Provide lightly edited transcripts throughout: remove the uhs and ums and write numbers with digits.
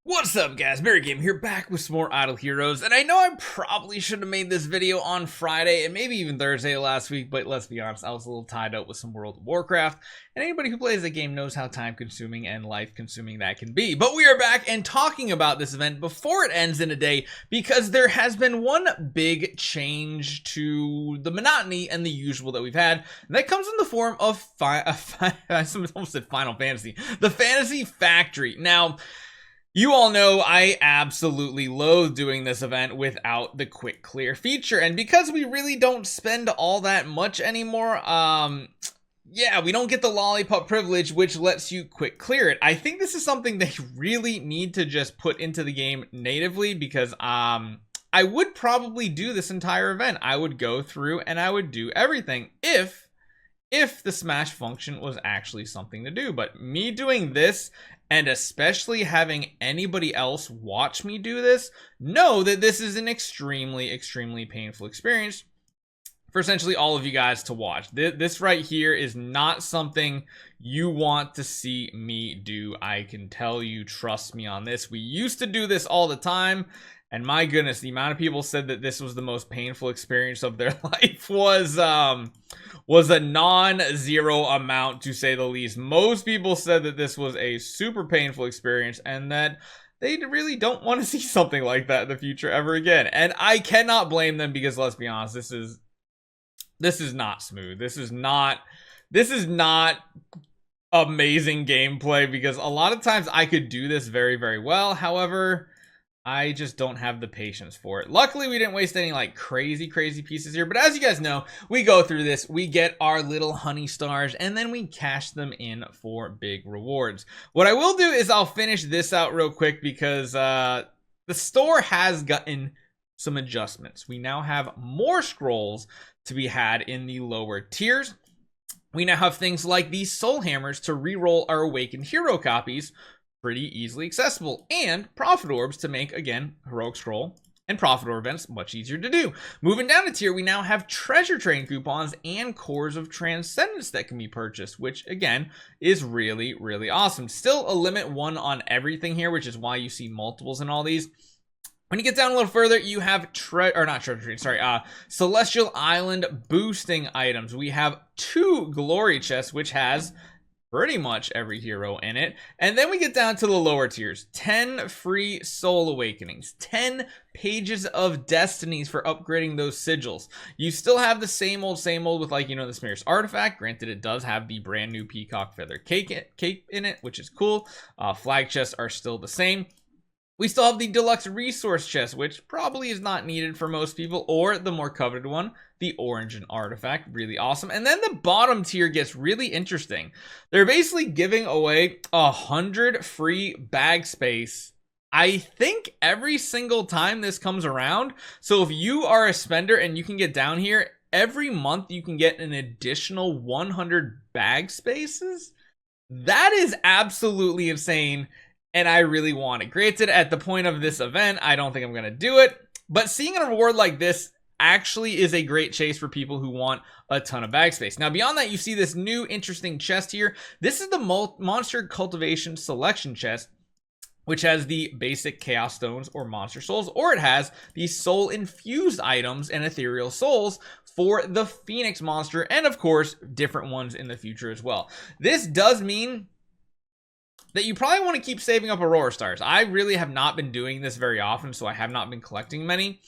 What's up guys, Barry Game here, back with some more Idle Heroes, and I know I probably should have made this video on Friday and maybe even Thursday last week, but let's be honest, I was a little tied up with some World of Warcraft, and anybody who plays the game knows how time consuming and life consuming that can be. But we are back and talking about this event before it ends in a day, because there has been one big change to the monotony and the usual that we've had, and that comes in the form of I almost said Final Fantasy, the Fantasy Factory. Now, you all know I absolutely loathe doing this event without the quick clear feature, and because we really don't spend all that much anymore, yeah, we don't get the lollipop privilege, which lets you quick clear it. I think this is something they really need to just put into the game natively, because I would probably do this entire event. I would go through and I would do everything if the smash function was actually something to do. But me doing this, and especially having anybody else watch me do this, know that this is an extremely painful experience for essentially all of you guys to watch. This right here is not something you want to see me do. I can tell you, trust me on this. We used to do this all the time, and my goodness, the amount of people said that this was the most painful experience of their life was a non-zero amount, to say the least. Most people said that this was a super painful experience and that they really don't want to see something like that in the future ever again. And I cannot blame them, because let's be honest, this is not smooth. This is not amazing gameplay, because a lot of times I could do this very well. However, I just don't have the patience for it. Luckily, we didn't waste any like crazy pieces here, but as you guys know, we go through this, we get our little honey stars, and then we cash them in for big rewards. What I will do is I'll finish this out real quick, because the store has gotten some adjustments. We now have more scrolls to be had in the lower tiers. We now have things like these soul hammers to reroll our awakened hero copies, pretty easily accessible, and profit orbs to make, again, heroic scroll and profit orb events much easier to do. Moving down a tier, we now have treasure train coupons and cores of transcendence that can be purchased, which again is really awesome. Still a limit 1 on everything here, which is why you see multiples in all these. When you get down a little further, you have Celestial Island boosting items. We have 2 glory chests, which has pretty much every hero in it. And then we get down to the lower tiers. 10 free soul awakenings, 10 pages of destinies for upgrading those sigils. You still have the same old with, like, you know, the Smear's artifact. Granted, it does have the brand new peacock feather cape in it, which is cool. Flag chests are still the same. We still have the deluxe resource chest, which probably is not needed for most people, or the more coveted one, the origin artifact. Really awesome. And then the bottom tier gets really interesting. They're basically giving away 100 free bag space, I think, every single time this comes around. So if you are a spender and you can get down here, every month you can get an additional 100 bag spaces. That is absolutely insane, and I really want it. Granted, at the point of this event, I don't think I'm going to do it, but seeing a reward like this actually is a great chase for people who want a ton of bag space. Now, beyond that, you see this new interesting chest here. This is the Monster Cultivation Selection chest, which has the basic Chaos Stones or Monster Souls, or it has the Soul Infused items and Ethereal Souls for the Phoenix Monster, and of course, different ones in the future as well. This does mean that you probably want to keep saving up Aurora Stars. I really have not been doing this very often, so I have not been collecting many.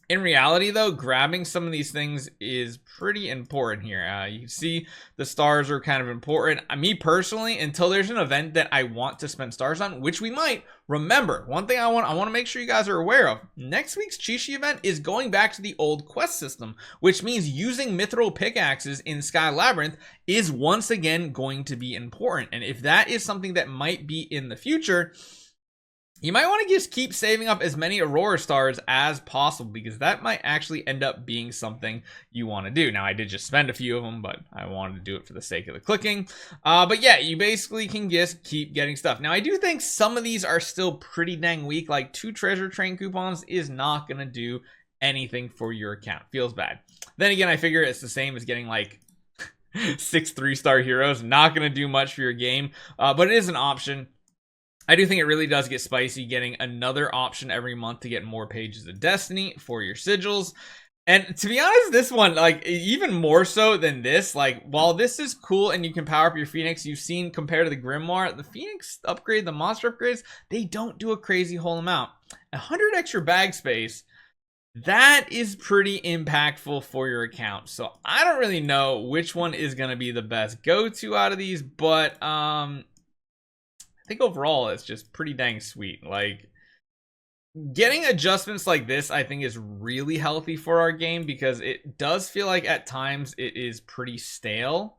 In reality, though, grabbing some of these things is pretty important here. You can see the stars are kind of important. Me personally, until there's an event that I want to spend stars on, which we might. Remember, one thing I want to make sure you guys are aware of. Next week's Chi-Chi event is going back to the old quest system, which means using mithril pickaxes in Sky Labyrinth is once again going to be important. And if that is something that might be in the future, you might want to just keep saving up as many Aurora Stars as possible, because that might actually end up being something you want to do. Now, I did just spend a few of them, but I wanted to do it for the sake of the clicking. But yeah, you basically can just keep getting stuff. Now, I do think some of these are still pretty dang weak. Like 2 treasure train coupons is not going to do anything for your account. Feels bad. Then again, I figure it's the same as getting like 6 3-star heroes, not going to do much for your game, but it is an option. I do think it really does get spicy getting another option every month to get more pages of Destiny for your sigils. And to be honest, this one, like, even more so than this, like, while this is cool and you can power up your Phoenix, you've seen compared to the Grimoire, the Phoenix upgrade, the monster upgrades, they don't do a crazy whole amount. 100 extra bag space, that is pretty impactful for your account. So I don't really know which one is going to be the best go-to out of these, but I think overall it's just pretty dang sweet. Like, getting adjustments like this, I think, is really healthy for our game because it does feel like at times it is pretty stale.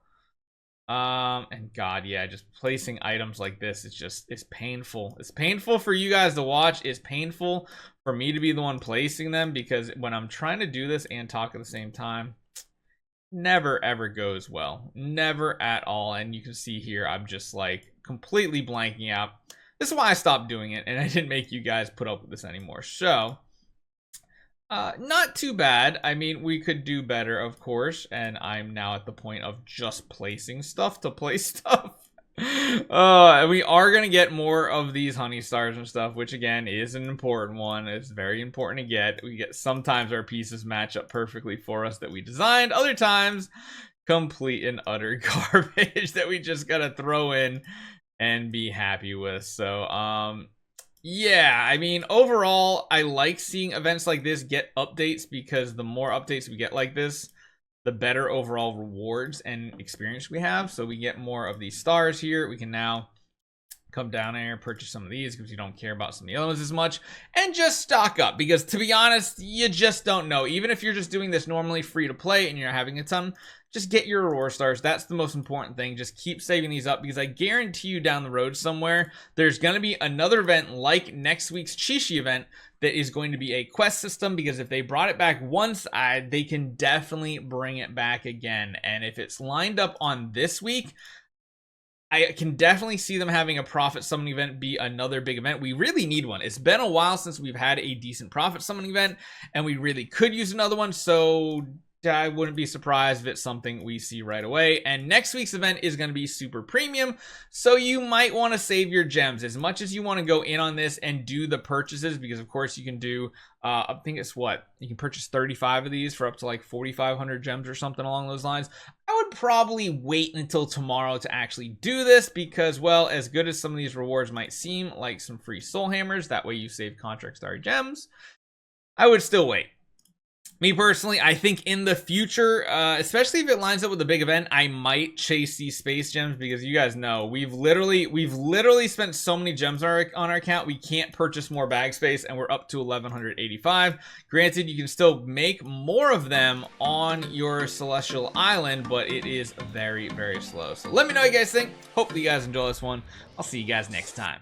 And God, yeah, just placing items like this, it's painful. It's painful for you guys to watch. It's painful for me to be the one placing them because when I'm trying to do this and talk at the same time, never ever goes well. Never at all. And you can see here, I'm just like completely blanking out. This is why I stopped doing it, and I didn't make you guys put up with this anymore. So, not too bad. I mean, we could do better, of course, and I'm now at the point of just placing stuff to place stuff. And we are going to get more of these honey stars and stuff, which, again, is an important one. It's very important to get. We get sometimes our pieces match up perfectly for us that we designed. Other times, complete and utter garbage that we just got to throw in and be happy with. So yeah, I mean, overall I like seeing events like this get updates because the more updates we get like this, the better overall rewards and experience we have. So we get more of these stars here. We can now come down here, purchase some of these because you don't care about some of the other ones as much, and just stock up because, to be honest, you just don't know. Even if you're just doing this normally free to play and you're having a ton, just get your reward stars. That's the most important thing. Just keep saving these up because I guarantee you down the road somewhere, there's going to be another event like next week's Chishi event that is going to be a quest system, because if they brought it back once, they can definitely bring it back again. And if it's lined up on this week, I can definitely see them having a profit summoning event be another big event. We really need one. It's been a while since we've had a decent profit summoning event, and we really could use another one. So I wouldn't be surprised if it's something we see right away. And next week's event is going to be super premium, so you might want to save your gems as much as you want to go in on this and do the purchases, because of course you can do I think it's what you can purchase 35 of these for up to like 4,500 gems or something along those lines. I would probably wait until tomorrow to actually do this because, well, as good as some of these rewards might seem, like some free soul hammers, that way you save contract star gems, I would still wait. Me personally, I think in the future, especially if it lines up with a big event, I might chase these space gems because you guys know we've literally spent so many gems on our account, we can't purchase more bag space, and we're up to 1,185. Granted, you can still make more of them on your Celestial Island, but it is very, very slow. So let me know what you guys think. Hopefully you guys enjoy this one. I'll see you guys next time.